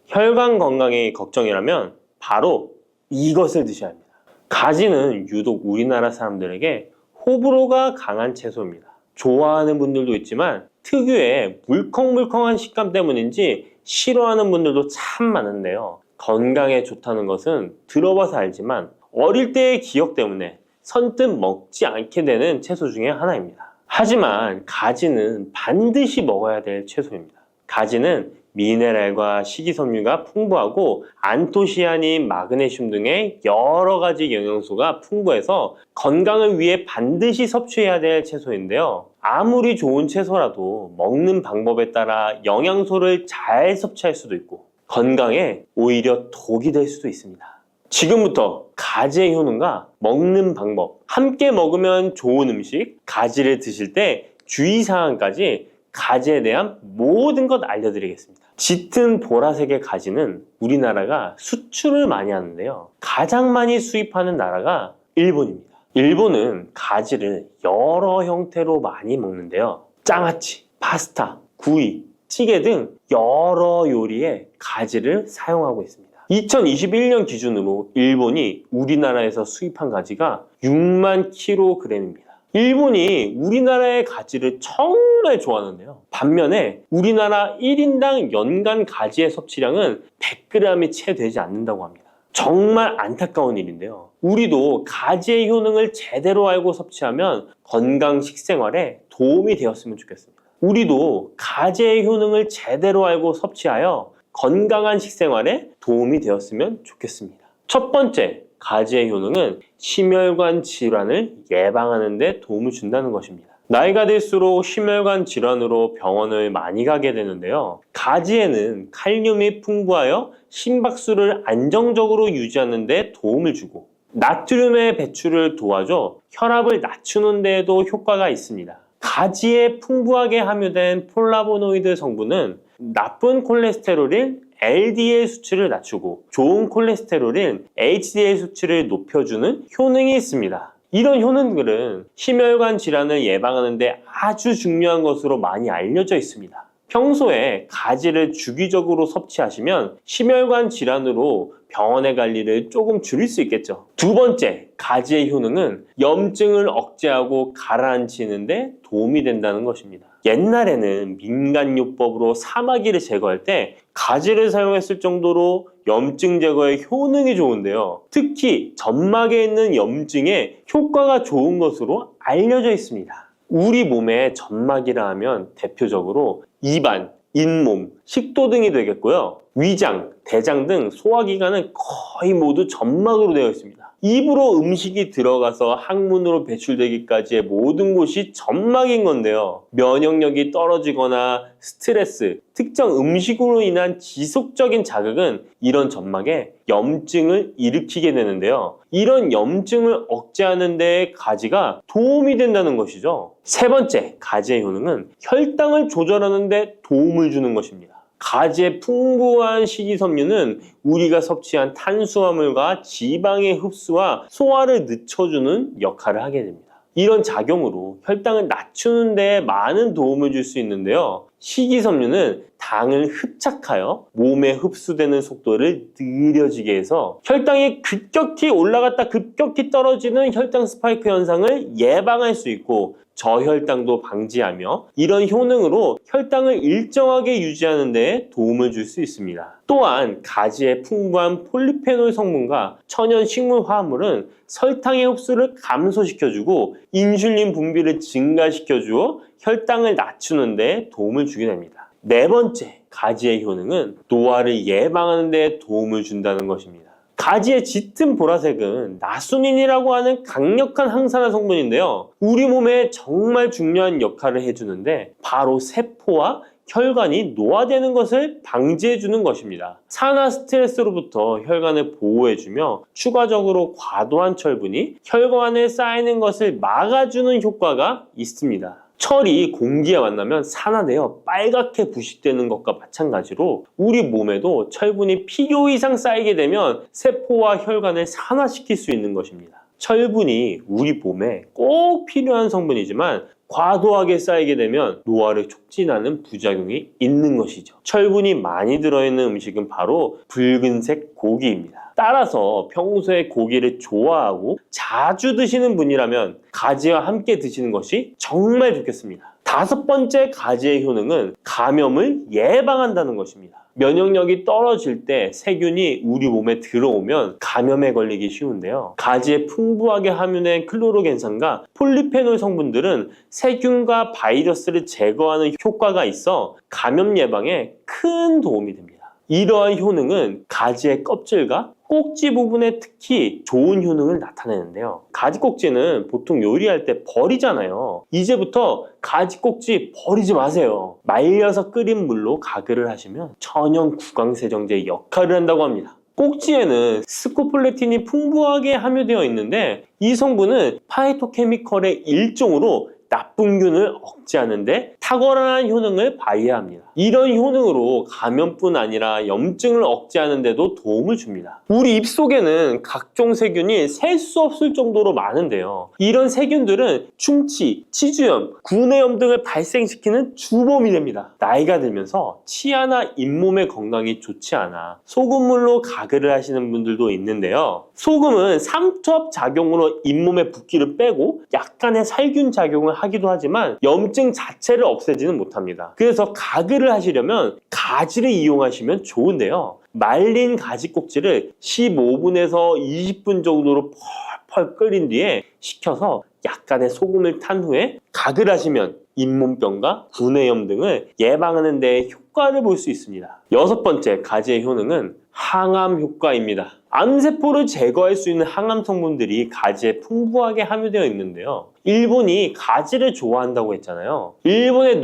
혈관 건강이 걱정이라면 바로 이것을 드셔야 합니다. 가지는 유독 우리나라 사람들에게 호불호가 강한 채소입니다. 좋아하는 분들도 있지만 특유의 물컹물컹한 식감 때문인지 싫어하는 분들도 참 많은데요. 건강에 좋다는 것은 들어봐서 알지만 어릴 때의 기억 때문에 선뜻 먹지 않게 되는 채소 중에 하나입니다. 하지만 가지는 반드시 먹어야 될 채소입니다. 가지는 미네랄과 식이섬유가 풍부하고 안토시아닌, 마그네슘 등의 여러 가지 영양소가 풍부해서 건강을 위해 반드시 섭취해야 될 채소인데요. 아무리 좋은 채소라도 먹는 방법에 따라 영양소를 잘 섭취할 수도 있고 건강에 오히려 독이 될 수도 있습니다. 지금부터 가지의 효능과 먹는 방법, 함께 먹으면 좋은 음식, 가지를 드실 때 주의사항까지 가지에 대한 모든 것 알려드리겠습니다. 짙은 보라색의 가지는 우리나라가 수출을 많이 하는데요. 가장 많이 수입하는 나라가 일본입니다. 일본은 가지를 여러 형태로 많이 먹는데요. 장아찌, 파스타, 구이, 찌개 등 여러 요리에 가지를 사용하고 있습니다. 2021년 기준으로 일본이 우리나라에서 수입한 가지가 6만 kg입니다. 일본이 우리나라의 가지를 정말 좋아하는데요. 반면에 우리나라 1인당 연간 가지의 섭취량은 100g이 채 되지 않는다고 합니다. 정말 안타까운 일인데요. 우리도 가지의 효능을 제대로 알고 섭취하면 건강 식생활에 도움이 되었으면 좋겠습니다. 우리도 가지의 효능을 제대로 알고 섭취하여 건강한 식생활에 도움이 되었으면 좋겠습니다. 첫 번째, 가지의 효능은 심혈관 질환을 예방하는 데 도움을 준다는 것입니다. 나이가 들수록 심혈관 질환으로 병원을 많이 가게 되는데요. 가지에는 칼륨이 풍부하여 심박수를 안정적으로 유지하는 데 도움을 주고 나트륨의 배출을 도와줘 혈압을 낮추는 데에도 효과가 있습니다. 가지에 풍부하게 함유된 폴라보노이드 성분은 나쁜 콜레스테롤인 LDL 수치를 낮추고 좋은 콜레스테롤인 HDL 수치를 높여주는 효능이 있습니다. 이런 효능들은 심혈관 질환을 예방하는 데 아주 중요한 것으로 많이 알려져 있습니다. 평소에 가지를 주기적으로 섭취하시면 심혈관 질환으로 병원에 갈 일을 조금 줄일 수 있겠죠. 두 번째, 가지의 효능은 염증을 억제하고 가라앉히는 데 도움이 된다는 것입니다. 옛날에는 민간요법으로 사마귀를 제거할 때 가지를 사용했을 정도로 염증 제거에 효능이 좋은데요. 특히 점막에 있는 염증에 효과가 좋은 것으로 알려져 있습니다. 우리 몸에 점막이라 하면 대표적으로 입안, 잇몸, 식도 등이 되겠고요. 위장, 대장 등 소화기관은 거의 모두 점막으로 되어 있습니다. 입으로 음식이 들어가서 항문으로 배출되기까지의 모든 곳이 점막인 건데요. 면역력이 떨어지거나 스트레스, 특정 음식으로 인한 지속적인 자극은 이런 점막에 염증을 일으키게 되는데요. 이런 염증을 억제하는 데 가지가 도움이 된다는 것이죠. 세 번째, 가지의 효능은 혈당을 조절하는 데 도움을 주는 것입니다. 가지의 풍부한 식이섬유는 우리가 섭취한 탄수화물과 지방의 흡수와 소화를 늦춰주는 역할을 하게 됩니다. 이런 작용으로 혈당을 낮추는 데 많은 도움을 줄 수 있는데요. 식이섬유는 당을 흡착하여 몸에 흡수되는 속도를 느려지게 해서 혈당이 급격히 올라갔다 급격히 떨어지는 혈당 스파이크 현상을 예방할 수 있고 저혈당도 방지하며 이런 효능으로 혈당을 일정하게 유지하는 데 도움을 줄 수 있습니다. 또한 가지의 풍부한 폴리페놀 성분과 천연 식물 화합물은 설탕의 흡수를 감소시켜주고 인슐린 분비를 증가시켜주어 혈당을 낮추는 데 도움을 주게 됩니다. 네 번째, 가지의 효능은 노화를 예방하는 데 도움을 준다는 것입니다. 가지의 짙은 보라색은 나수닌이라고 하는 강력한 항산화 성분인데요. 우리 몸에 정말 중요한 역할을 해주는데 바로 세포와 혈관이 노화되는 것을 방지해주는 것입니다. 산화 스트레스로부터 혈관을 보호해주며 추가적으로 과도한 철분이 혈관에 쌓이는 것을 막아주는 효과가 있습니다. 철이 공기에 만나면 산화되어 빨갛게 부식되는 것과 마찬가지로 우리 몸에도 철분이 필요 이상 쌓이게 되면 세포와 혈관을 산화시킬 수 있는 것입니다. 철분이 우리 몸에 꼭 필요한 성분이지만 과도하게 쌓이게 되면 노화를 촉진하는 부작용이 있는 것이죠. 철분이 많이 들어있는 음식은 바로 붉은색 고기입니다. 따라서 평소에 고기를 좋아하고 자주 드시는 분이라면 가지와 함께 드시는 것이 정말 좋겠습니다. 다섯 번째 가지의 효능은 감염을 예방한다는 것입니다. 면역력이 떨어질 때 세균이 우리 몸에 들어오면 감염에 걸리기 쉬운데요. 가지에 풍부하게 함유된 클로로겐산과 폴리페놀 성분들은 세균과 바이러스를 제거하는 효과가 있어 감염 예방에 큰 도움이 됩니다. 이러한 효능은 가지의 껍질과 꼭지 부분에 특히 좋은 효능을 나타내는데요. 가지 꼭지는 보통 요리할 때 버리잖아요. 이제부터 가지 꼭지 버리지 마세요. 말려서 끓인 물로 가글을 하시면 천연 구강세정제 역할을 한다고 합니다. 꼭지에는 스코폴레틴이 풍부하게 함유되어 있는데 이 성분은 파이토케미컬의 일종으로 나쁜 균을 억제하는 데 탁월한 효능을 발휘합니다. 이런 효능으로 감염뿐 아니라 염증을 억제하는 데도 도움을 줍니다. 우리 입 속에는 각종 세균이 셀 수 없을 정도로 많은데요. 이런 세균들은 충치, 치주염, 구내염 등을 발생시키는 주범이 됩니다. 나이가 들면서 치아나 잇몸의 건강이 좋지 않아 소금물로 가글을 하시는 분들도 있는데요. 소금은 삼투압 작용으로 잇몸의 붓기를 빼고 약간의 살균 작용을 하기도 하지만 염증 자체를 없애지는 못합니다. 그래서 가글을 하시려면 가지를 이용하시면 좋은데요. 말린 가지 꼭지를 15분에서 20분 정도로 펄펄 끓인 뒤에 식혀서 약간의 소금을 탄 후에 가글 하시면 잇몸병과 구내염 등을 예방하는 데 효과를 볼 수 있습니다. 6번째 가지의 효능은 항암 효과입니다. 암세포를 제거할 수 있는 항암 성분들이 가지에 풍부하게 함유되어 있는데요. 일본이 가지를 좋아한다고 했잖아요. 일본의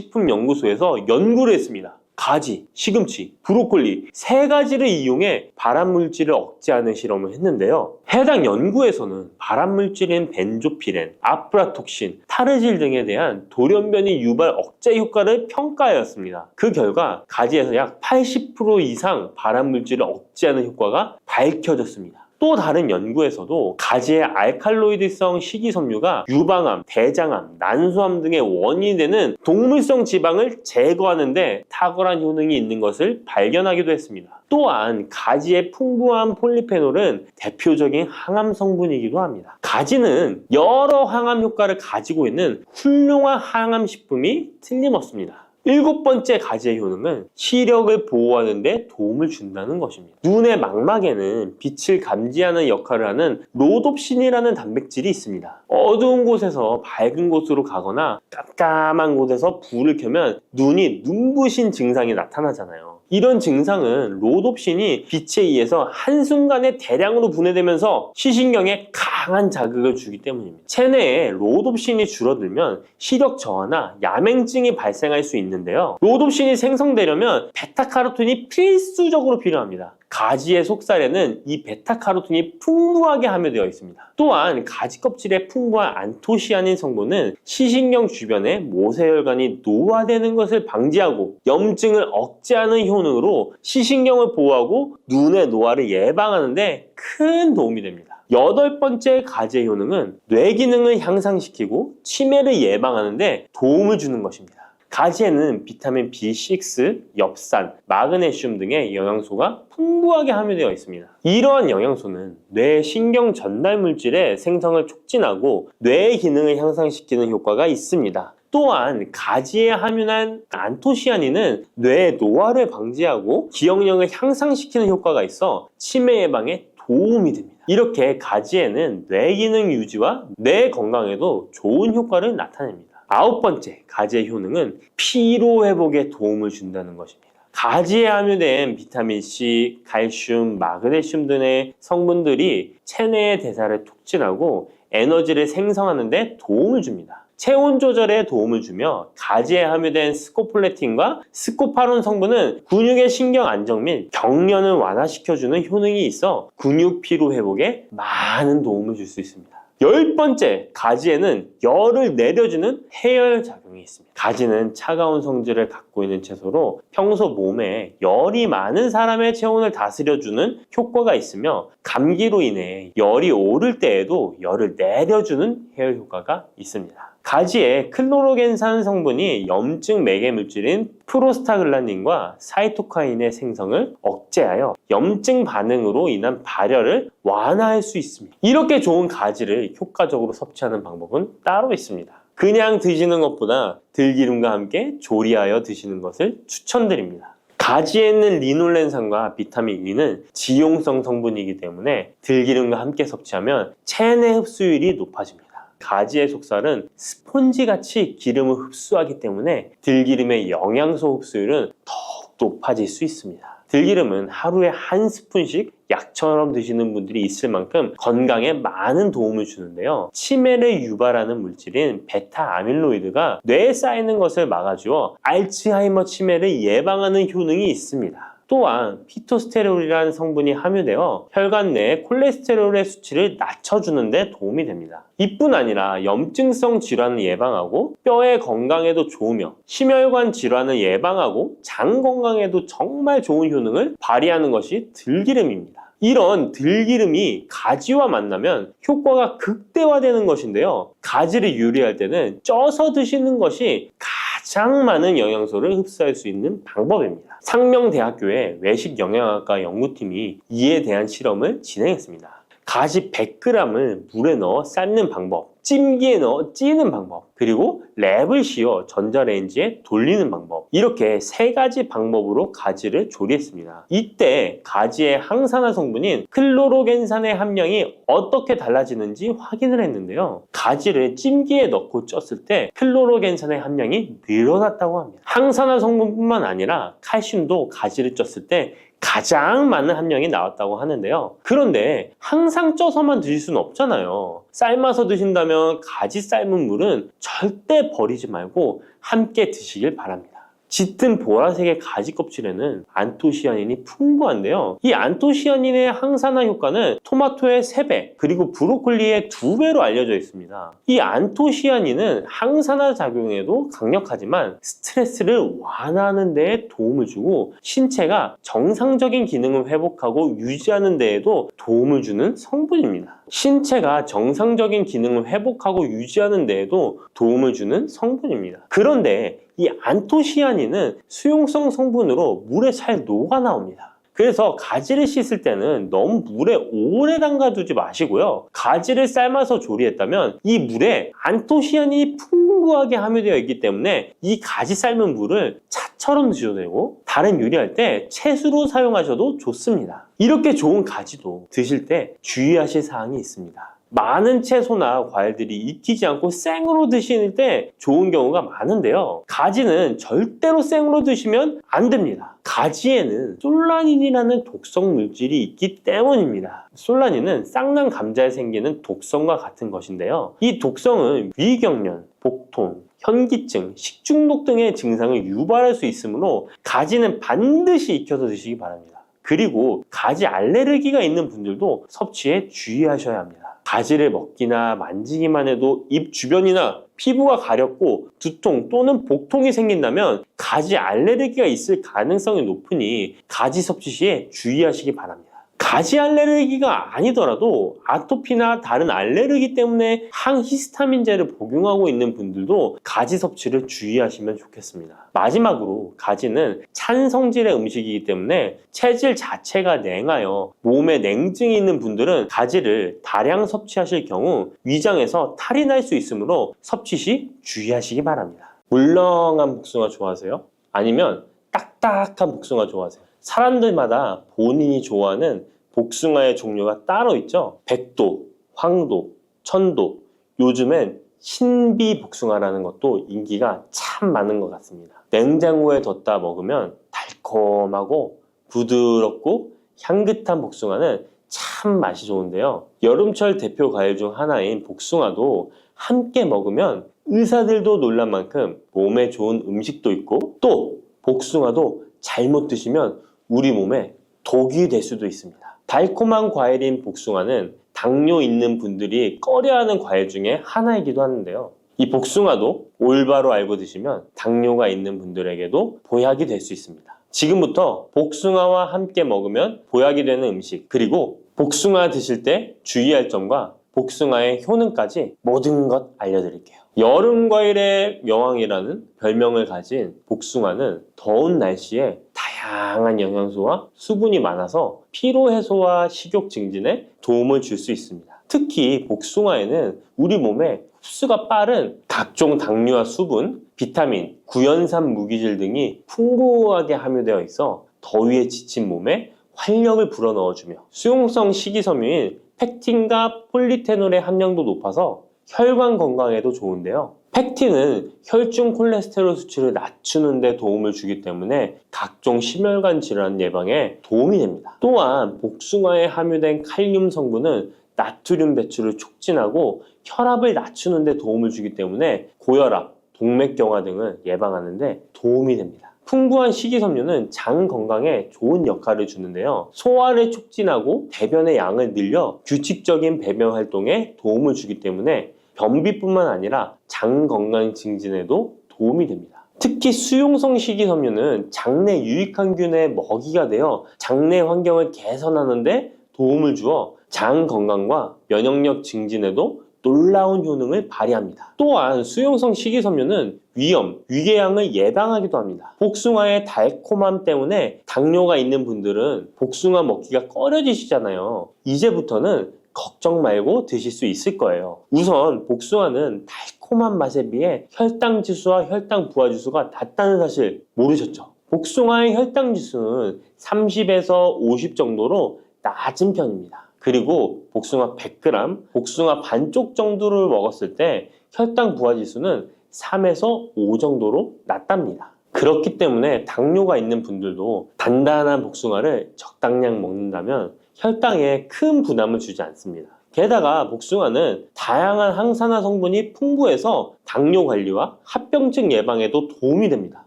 농림성식품연구소에서 연구를 했습니다. 가지, 시금치, 브로콜리 3가지를 이용해 발암물질을 억제하는 실험을 했는데요. 해당 연구에서는 발암물질인 벤조피렌, 아프라톡신, 타르질 등에 대한 돌연변이 유발 억제 효과를 평가하였습니다. 그 결과 가지에서 약 80% 이상 발암물질을 억제하는 효과가 밝혀졌습니다. 또 다른 연구에서도 가지의 알칼로이드성 식이섬유가 유방암, 대장암, 난소암 등의 원인이 되는 동물성 지방을 제거하는 데 탁월한 효능이 있는 것을 발견하기도 했습니다. 또한 가지의 풍부한 폴리페놀은 대표적인 항암 성분이기도 합니다. 가지는 여러 항암 효과를 가지고 있는 훌륭한 항암 식품이 틀림없습니다. 7번째 가지의 효능은 시력을 보호하는 데 도움을 준다는 것입니다. 눈의 망막에는 빛을 감지하는 역할을 하는 로놉신이라는 단백질이 있습니다. 어두운 곳에서 밝은 곳으로 가거나 깜깜한 곳에서 불을 켜면 눈이 눈부신 증상이 나타나잖아요. 이런 증상은 로놉신이 빛에 의해서 한순간에 대량으로 분해되면서 시신경에 강한 자극을 주기 때문입니다. 체내에 로놉신이 줄어들면 시력 저하나 야맹증이 발생할 수 있는데요. 로놉신이 생성되려면 베타카로틴이 필수적으로 필요합니다. 가지의 속살에는 이 베타카로틴이 풍부하게 함유되어 있습니다. 또한 가지 껍질에 풍부한 안토시아닌 성분은 시신경 주변에 모세혈관이 노화되는 것을 방지하고 염증을 억제하는 효능으로 시신경을 보호하고 눈의 노화를 예방하는 데 큰 도움이 됩니다. 8번째 가지의 효능은 뇌 기능을 향상시키고 치매를 예방하는 데 도움을 주는 것입니다. 가지에는 비타민 B6, 엽산, 마그네슘 등의 영양소가 풍부하게 함유되어 있습니다. 이러한 영양소는 뇌 신경 전달 물질의 생성을 촉진하고 뇌의 기능을 향상시키는 효과가 있습니다. 또한 가지에 함유한 안토시아닌은 뇌의 노화를 방지하고 기억력을 향상시키는 효과가 있어 치매 예방에 도움이 됩니다. 이렇게 가지에는 뇌 기능 유지와 뇌 건강에도 좋은 효과를 나타냅니다. 9번째 가지의 효능은 피로 회복에 도움을 준다는 것입니다. 가지에 함유된 비타민C, 칼슘, 마그네슘 등의 성분들이 체내의 대사를 촉진하고 에너지를 생성하는 데 도움을 줍니다. 체온 조절에 도움을 주며 가지에 함유된 스코폴레틴과 스코파론 성분은 근육의 신경 안정 및 경련을 완화시켜주는 효능이 있어 근육 피로 회복에 많은 도움을 줄 수 있습니다. 10번째, 가지에는 열을 내려주는 해열 작용이 있습니다. 가지는 차가운 성질을 갖고 있는 채소로 평소 몸에 열이 많은 사람의 체온을 다스려주는 효과가 있으며 감기로 인해 열이 오를 때에도 열을 내려주는 해열 효과가 있습니다. 가지에 클로로겐산 성분이 염증 매개 물질인 프로스타글란딘과 사이토카인의 생성을 억제하여 염증 반응으로 인한 발열을 완화할 수 있습니다. 이렇게 좋은 가지를 효과적으로 섭취하는 방법은 따로 있습니다. 그냥 드시는 것보다 들기름과 함께 조리하여 드시는 것을 추천드립니다. 가지에 있는 리놀렌산과 비타민 E는 지용성 성분이기 때문에 들기름과 함께 섭취하면 체내 흡수율이 높아집니다. 가지의 속살은 스폰지같이 기름을 흡수하기 때문에 들기름의 영양소 흡수율은 더욱 높아질 수 있습니다. 들기름은 하루에 한 스푼씩 약처럼 드시는 분들이 있을 만큼 건강에 많은 도움을 주는데요. 치매를 유발하는 물질인 베타 아밀로이드가 뇌에 쌓이는 것을 막아주어 알츠하이머 치매를 예방하는 효능이 있습니다. 또한 피토스테롤이라는 성분이 함유되어 혈관 내 콜레스테롤의 수치를 낮춰주는 데 도움이 됩니다. 이뿐 아니라 염증성 질환을 예방하고 뼈의 건강에도 좋으며 심혈관 질환을 예방하고 장 건강에도 정말 좋은 효능을 발휘하는 것이 들기름입니다. 이런 들기름이 가지와 만나면 효과가 극대화되는 것인데요. 가지를 요리할 때는 쪄서 드시는 것이 가장 많은 영양소를 흡수할 수 있는 방법입니다. 상명대학교의 외식영양학과 연구팀이 이에 대한 실험을 진행했습니다. 가지 100g을 물에 넣어 삶는 방법, 찜기에 넣어 찌는 방법, 그리고 랩을 씌워 전자레인지에 돌리는 방법, 이렇게 3가지 방법으로 가지를 조리했습니다. 이때 가지의 항산화 성분인 클로로겐산의 함량이 어떻게 달라지는지 확인을 했는데요. 가지를 찜기에 넣고 쪘을 때 클로로겐산의 함량이 늘어났다고 합니다. 항산화 성분뿐만 아니라 칼슘도 가지를 쪘을 때 가장 많은 함량이 나왔다고 하는데요. 그런데 항상 쪄서만 드실 수는 없잖아요. 삶아서 드신다면 가지 삶은 물은 절대 버리지 말고 함께 드시길 바랍니다. 짙은 보라색의 가지 껍질에는 안토시아닌이 풍부한데요. 이 안토시아닌의 항산화 효과는 토마토의 3배, 그리고 브로콜리의 2배로 알려져 있습니다. 이 안토시아닌은 항산화 작용에도 강력하지만 스트레스를 완화하는 데에 도움을 주고 신체가 정상적인 기능을 회복하고 유지하는 데에도 도움을 주는 성분입니다. 신체가 정상적인 기능을 회복하고 유지하는 데에도 도움을 주는 성분입니다. 그런데 이 안토시아닌은 수용성 성분으로 물에 잘 녹아 나옵니다. 그래서 가지를 씻을 때는 너무 물에 오래 담가두지 마시고요. 가지를 삶아서 조리했다면 이 물에 안토시아닌이 풍부하게 함유되어 있기 때문에 이 가지 삶은 물을 차처럼 드셔도 되고 다른 요리할 때 채수로 사용하셔도 좋습니다. 이렇게 좋은 가지도 드실 때 주의하실 사항이 있습니다. 많은 채소나 과일들이 익히지 않고 생으로 드실 때 좋은 경우가 많은데요. 가지는 절대로 생으로 드시면 안 됩니다. 가지에는 솔라닌이라는 독성 물질이 있기 때문입니다. 솔라닌은 쌍난 감자에 생기는 독성과 같은 것인데요. 이 독성은 위경련, 복통, 현기증, 식중독 등의 증상을 유발할 수 있으므로 가지는 반드시 익혀서 드시기 바랍니다. 그리고 가지 알레르기가 있는 분들도 섭취에 주의하셔야 합니다. 가지를 먹기나 만지기만 해도 입 주변이나 피부가 가렵고 두통 또는 복통이 생긴다면 가지 알레르기가 있을 가능성이 높으니 가지 섭취 시에 주의하시기 바랍니다. 가지 알레르기가 아니더라도 아토피나 다른 알레르기 때문에 항히스타민제를 복용하고 있는 분들도 가지 섭취를 주의하시면 좋겠습니다. 마지막으로 가지는 찬 성질의 음식이기 때문에 체질 자체가 냉하여 몸에 냉증이 있는 분들은 가지를 다량 섭취하실 경우 위장에서 탈이 날 수 있으므로 섭취 시 주의하시기 바랍니다. 물렁한 복숭아 좋아하세요? 아니면 딱딱한 복숭아 좋아하세요? 사람들마다 본인이 좋아하는 복숭아의 종류가 따로 있죠. 백도, 황도, 천도, 요즘엔 신비 복숭아라는 것도 인기가 참 많은 것 같습니다. 냉장고에 뒀다 먹으면 달콤하고 부드럽고 향긋한 복숭아는 참 맛이 좋은데요. 여름철 대표 과일 중 하나인 복숭아도 함께 먹으면 의사들도 놀란 만큼 몸에 좋은 음식도 있고 또 복숭아도 잘못 드시면 우리 몸에 독이 될 수도 있습니다. 달콤한 과일인 복숭아는 당뇨 있는 분들이 꺼려하는 과일 중에 하나이기도 하는데요. 이 복숭아도 올바로 알고 드시면 당뇨가 있는 분들에게도 보약이 될 수 있습니다. 지금부터 복숭아와 함께 먹으면 보약이 되는 음식, 그리고 복숭아 드실 때 주의할 점과 복숭아의 효능까지 모든 것 알려드릴게요. 여름 과일의 여왕이라는 별명을 가진 복숭아는 더운 날씨에 다양한 영양소와 수분이 많아서 피로 해소와 식욕 증진에 도움을 줄 수 있습니다. 특히 복숭아에는 우리 몸에 흡수가 빠른 각종 당류와 수분, 비타민, 구연산 무기질 등이 풍부하게 함유되어 있어 더위에 지친 몸에 활력을 불어넣어주며 수용성 식이섬유인 펙틴과 폴리페놀의 함량도 높아서 혈관 건강에도 좋은데요. 펙틴은 혈중 콜레스테롤 수치를 낮추는 데 도움을 주기 때문에 각종 심혈관 질환 예방에 도움이 됩니다. 또한 복숭아에 함유된 칼륨 성분은 나트륨 배출을 촉진하고 혈압을 낮추는 데 도움을 주기 때문에 고혈압, 동맥경화 등을 예방하는 데 도움이 됩니다. 풍부한 식이섬유는 장 건강에 좋은 역할을 주는데요. 소화를 촉진하고 배변의 양을 늘려 규칙적인 배변 활동에 도움을 주기 때문에 변비뿐만 아니라 장 건강 증진에도 도움이 됩니다. 특히 수용성 식이섬유는 장내 유익항균의 먹이가 되어 장내 환경을 개선하는 데 도움을 주어 장 건강과 면역력 증진에도 놀라운 효능을 발휘합니다. 또한 수용성 식이섬유는 위염, 위궤양을 예방하기도 합니다. 복숭아의 달콤함 때문에 당뇨가 있는 분들은 복숭아 먹기가 꺼려지시잖아요. 이제부터는 걱정 말고 드실 수 있을 거예요. 우선 복숭아는 달콤한 맛에 비해 혈당 지수와 혈당 부하 지수가 낮다는 사실 모르셨죠? 복숭아의 혈당 지수는 30에서 50 정도로 낮은 편입니다. 그리고 복숭아 100g, 복숭아 반쪽 정도를 먹었을 때 혈당 부하 지수는 3에서 5 정도로 낮답니다. 그렇기 때문에 당뇨가 있는 분들도 단단한 복숭아를 적당량 먹는다면 혈당에 큰 부담을 주지 않습니다. 게다가 복숭아는 다양한 항산화 성분이 풍부해서 당뇨 관리와 합병증 예방에도 도움이 됩니다.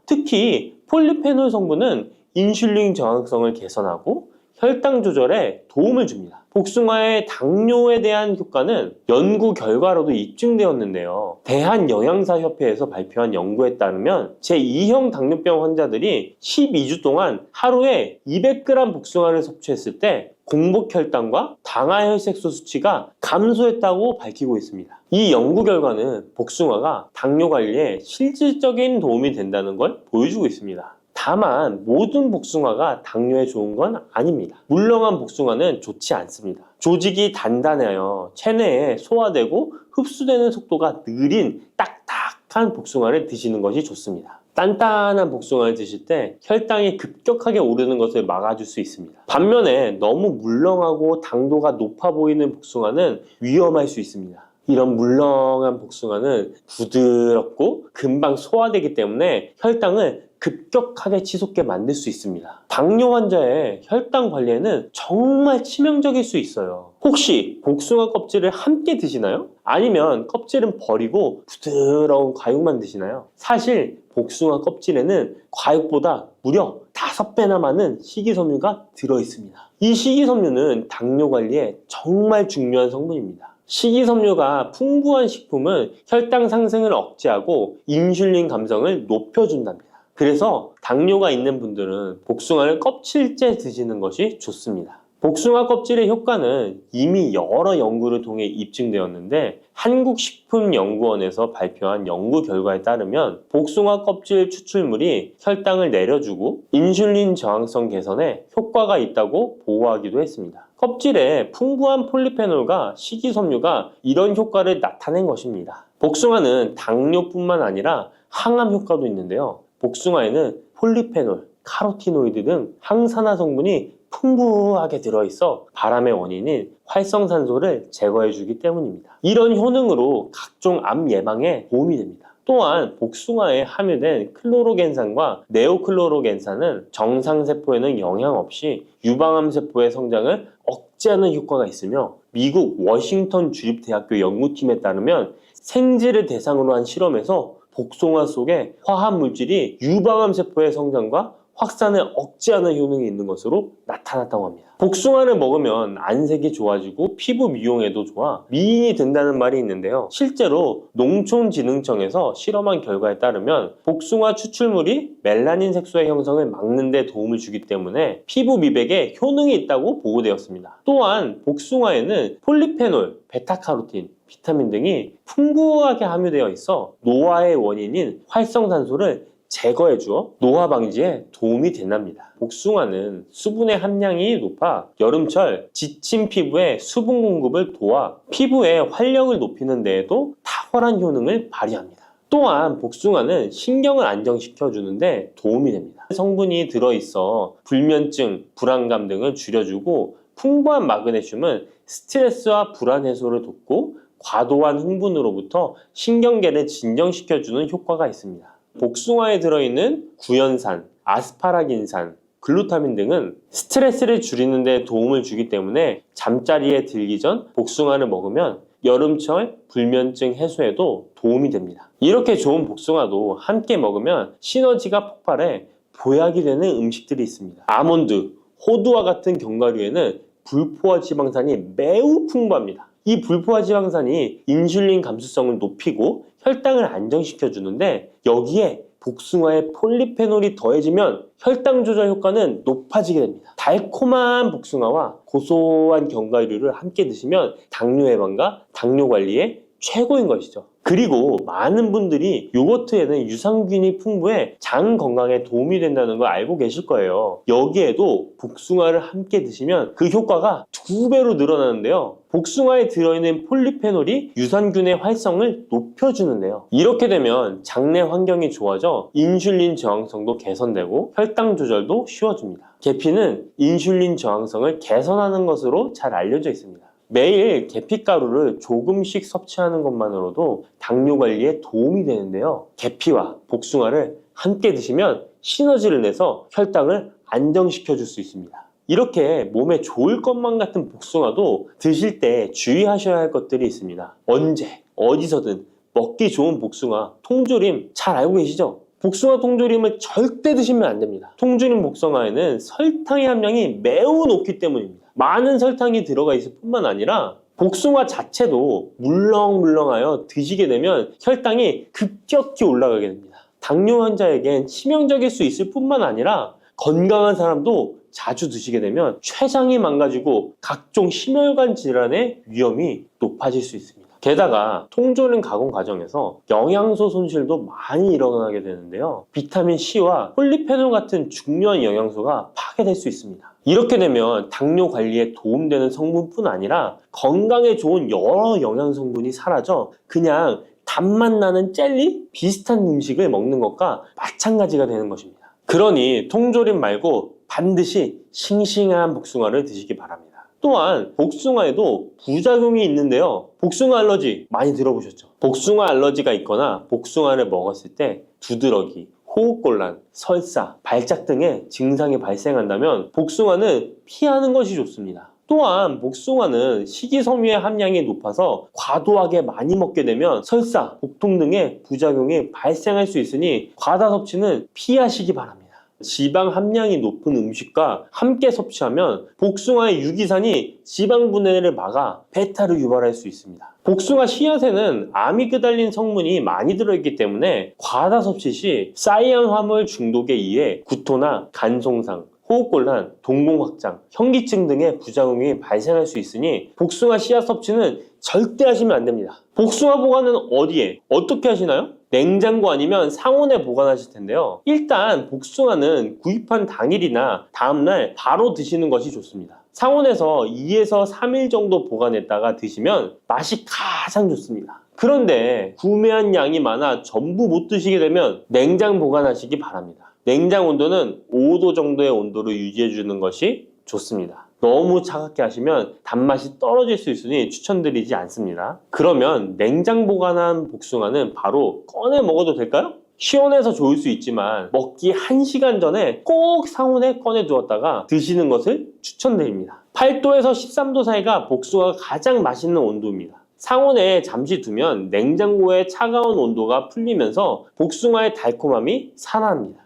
특히 폴리페놀 성분은 인슐린 저항성을 개선하고 혈당 조절에 도움을 줍니다. 복숭아의 당뇨에 대한 효과는 연구 결과로도 입증되었는데요. 대한영양사협회에서 발표한 연구에 따르면 제2형 당뇨병 환자들이 12주 동안 하루에 200g 복숭아를 섭취했을 때 공복혈당과 당화혈색소 수치가 감소했다고 밝히고 있습니다. 이 연구 결과는 복숭아가 당뇨 관리에 실질적인 도움이 된다는 걸 보여주고 있습니다. 다만 모든 복숭아가 당뇨에 좋은 건 아닙니다. 물렁한 복숭아는 좋지 않습니다. 조직이 단단해요. 체내에 소화되고 흡수되는 속도가 느린 딱딱한 복숭아를 드시는 것이 좋습니다. 단단한 복숭아를 드실 때 혈당이 급격하게 오르는 것을 막아줄 수 있습니다. 반면에 너무 물렁하고 당도가 높아 보이는 복숭아는 위험할 수 있습니다. 이런 물렁한 복숭아는 부드럽고 금방 소화되기 때문에 혈당을 급격하게 치솟게 만들 수 있습니다. 당뇨 환자의 혈당 관리에는 정말 치명적일 수 있어요. 혹시 복숭아 껍질을 함께 드시나요? 아니면 껍질은 버리고 부드러운 과육만 드시나요? 사실 복숭아 껍질에는 과육보다 무려 5배나 많은 식이섬유가 들어있습니다. 이 식이섬유는 당뇨 관리에 정말 중요한 성분입니다. 식이섬유가 풍부한 식품은 혈당 상승을 억제하고 인슐린 감성을 높여준답니다. 그래서 당뇨가 있는 분들은 복숭아를 껍질째 드시는 것이 좋습니다. 복숭아 껍질의 효과는 이미 여러 연구를 통해 입증되었는데 한국식품연구원에서 발표한 연구 결과에 따르면 복숭아 껍질 추출물이 혈당을 내려주고 인슐린 저항성 개선에 효과가 있다고 보고하기도 했습니다. 껍질에 풍부한 폴리페놀과 식이섬유가 이런 효과를 나타낸 것입니다. 복숭아는 당뇨뿐만 아니라 항암 효과도 있는데요. 복숭아에는 폴리페놀, 카로티노이드 등 항산화 성분이 풍부하게 들어있어 바람의 원인인 활성산소를 제거해주기 때문입니다. 이런 효능으로 각종 암 예방에 도움이 됩니다. 또한 복숭아에 함유된 클로로겐산과 네오클로로겐산은 정상세포에는 영향 없이 유방암세포의 성장을 억제하는 효과가 있으며 미국 워싱턴 주립대학교 연구팀에 따르면 생쥐를 대상으로 한 실험에서 복숭아 속에 화합물질이 유방암 세포의 성장과 확산을 억제하는 효능이 있는 것으로 나타났다고 합니다. 복숭아를 먹으면 안색이 좋아지고 피부 미용에도 좋아 미인이 된다는 말이 있는데요. 실제로 농촌진흥청에서 실험한 결과에 따르면 복숭아 추출물이 멜라닌 색소의 형성을 막는 데 도움을 주기 때문에 피부 미백에 효능이 있다고 보고되었습니다. 또한 복숭아에는 폴리페놀, 베타카로틴, 비타민 등이 풍부하게 함유되어 있어 노화의 원인인 활성산소를 제거해 주어 노화 방지에 도움이 된답니다. 복숭아는 수분의 함량이 높아 여름철 지친 피부에 수분 공급을 도와 피부의 활력을 높이는 데에도 탁월한 효능을 발휘합니다. 또한 복숭아는 신경을 안정시켜 주는데 도움이 됩니다. 성분이 들어있어 불면증, 불안감 등을 줄여주고 풍부한 마그네슘은 스트레스와 불안 해소를 돕고 과도한 흥분으로부터 신경계를 진정시켜주는 효과가 있습니다. 복숭아에 들어있는 구연산, 아스파라긴산, 글루타민 등은 스트레스를 줄이는 데 도움을 주기 때문에 잠자리에 들기 전 복숭아를 먹으면 여름철 불면증 해소에도 도움이 됩니다. 이렇게 좋은 복숭아도 함께 먹으면 시너지가 폭발해 보약이 되는 음식들이 있습니다. 아몬드, 호두와 같은 견과류에는 불포화 지방산이 매우 풍부합니다. 이 불포화 지방산이 인슐린 감수성을 높이고 혈당을 안정시켜 주는데 여기에 복숭아의 폴리페놀이 더해지면 혈당 조절 효과는 높아지게 됩니다. 달콤한 복숭아와 고소한 견과류를 함께 드시면 당뇨 예방과 당뇨 관리에 최고인 것이죠. 그리고 많은 분들이 요거트에는 유산균이 풍부해 장 건강에 도움이 된다는 걸 알고 계실 거예요. 여기에도 복숭아를 함께 드시면 그 효과가 2배로 늘어나는데요. 복숭아에 들어있는 폴리페놀이 유산균의 활성을 높여주는데요. 이렇게 되면 장내 환경이 좋아져 인슐린 저항성도 개선되고 혈당 조절도 쉬워집니다. 계피는 인슐린 저항성을 개선하는 것으로 잘 알려져 있습니다. 매일 계피가루를 조금씩 섭취하는 것만으로도 당뇨 관리에 도움이 되는데요. 계피와 복숭아를 함께 드시면 시너지를 내서 혈당을 안정시켜 줄 수 있습니다. 이렇게 몸에 좋을 것만 같은 복숭아도 드실 때 주의하셔야 할 것들이 있습니다. 언제, 어디서든 먹기 좋은 복숭아, 통조림 잘 알고 계시죠? 복숭아 통조림을 절대 드시면 안 됩니다. 통조림 복숭아에는 설탕의 함량이 매우 높기 때문입니다. 많은 설탕이 들어가 있을 뿐만 아니라 복숭아 자체도 물렁물렁하여 드시게 되면 혈당이 급격히 올라가게 됩니다. 당뇨 환자에겐 치명적일 수 있을 뿐만 아니라 건강한 사람도 자주 드시게 되면 췌장이 망가지고 각종 심혈관 질환의 위험이 높아질 수 있습니다. 게다가 통조림 가공 과정에서 영양소 손실도 많이 일어나게 되는데요. 비타민 C와 폴리페놀 같은 중요한 영양소가 파괴될 수 있습니다. 이렇게 되면 당뇨 관리에 도움되는 성분뿐 아니라 건강에 좋은 여러 영양 성분이 사라져 그냥 단맛 나는 젤리? 비슷한 음식을 먹는 것과 마찬가지가 되는 것입니다. 그러니 통조림 말고 반드시 싱싱한 복숭아를 드시기 바랍니다. 또한 복숭아에도 부작용이 있는데요. 복숭아 알러지 많이 들어보셨죠? 복숭아 알러지가 있거나 복숭아를 먹었을 때 두드러기, 호흡곤란, 설사, 발작 등의 증상이 발생한다면 복숭아는 피하는 것이 좋습니다. 또한 복숭아는 식이섬유의 함량이 높아서 과도하게 많이 먹게 되면 설사, 복통 등의 부작용이 발생할 수 있으니 과다 섭취는 피하시기 바랍니다. 지방 함량이 높은 음식과 함께 섭취하면 복숭아의 유기산이 지방 분해를 막아 배탈을 유발할 수 있습니다. 복숭아 씨앗에는 아미그달린 성분이 많이 들어있기 때문에 과다 섭취 시 사이안 화물 중독에 의해 구토나 간 손상, 호흡곤란, 동공 확장, 현기증 등의 부작용이 발생할 수 있으니 복숭아 씨앗 섭취는 절대 하시면 안 됩니다. 복숭아 보관은 어디에? 어떻게 하시나요? 냉장고 아니면 상온에 보관하실 텐데요. 일단 복숭아는 구입한 당일이나 다음날 바로 드시는 것이 좋습니다. 상온에서 2에서 3일 정도 보관했다가 드시면 맛이 가장 좋습니다. 그런데 구매한 양이 많아 전부 못 드시게 되면 냉장 보관하시기 바랍니다. 냉장 온도는 5도 정도의 온도로 유지해 주는 것이 좋습니다. 너무 차갑게 하시면 단맛이 떨어질 수 있으니 추천드리지 않습니다. 그러면 냉장 보관한 복숭아는 바로 꺼내 먹어도 될까요? 시원해서 좋을 수 있지만 먹기 1시간 전에 꼭 상온에 꺼내 두었다가 드시는 것을 추천드립니다. 8도에서 13도 사이가 복숭아가 가장 맛있는 온도입니다. 상온에 잠시 두면 냉장고의 차가운 온도가 풀리면서 복숭아의 달콤함이 살아납니다.